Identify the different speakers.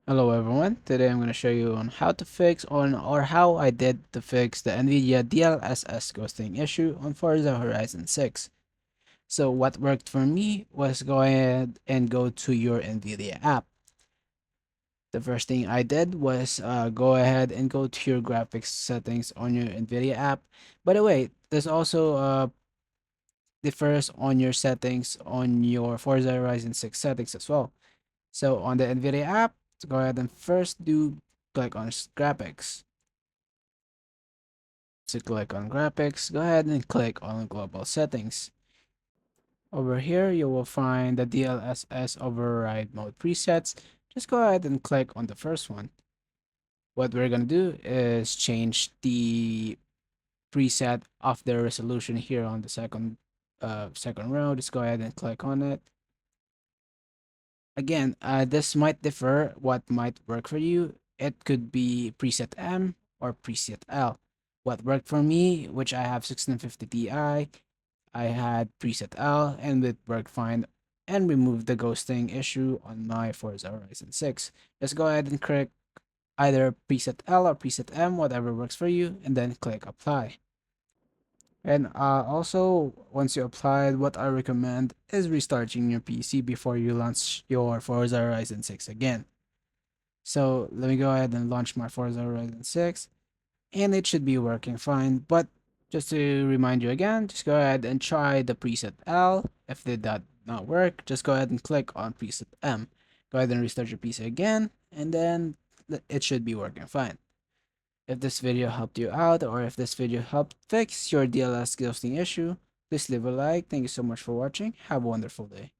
Speaker 1: Hello everyone, today I'm going to show you on how to fix or how I did to fix the Nvidia DLSS ghosting issue on Forza Horizon 6. So what worked for me was go ahead and go to your Nvidia app. The first thing I did was go ahead and go to your graphics settings on your Nvidia app. By the way, this also differs on your settings on your Forza Horizon 6 settings as well. So on the Nvidia app, go ahead and first click on graphics. To click on graphics, go ahead and click on global settings. Over here, you will find the DLSS override mode presets. Just go ahead and click on the first one. What we're gonna do is change the preset of the resolution here on the second row. Just go ahead and click on it. Again, this might differ what might work for you. It could be preset M or preset L. What worked for me, which I have 1650 Ti, I had preset L and it worked fine and removed the ghosting issue on my Forza Horizon 6. Just go ahead and click either preset L or preset M, whatever works for you, and then click apply. And also, once you applied, what I recommend is restarting your PC before you launch your Forza Horizon 6 again. So let me go ahead and launch my Forza Horizon 6, and it should be working fine. But just to remind you again, just go ahead and try the preset L. If did that not work, just go ahead and click on preset M. Go ahead and restart your PC again, and then it should be working fine. If this video helped you out, or if this video helped fix your DLS ghosting issue, please leave a like. Thank you so much for watching. Have a wonderful day.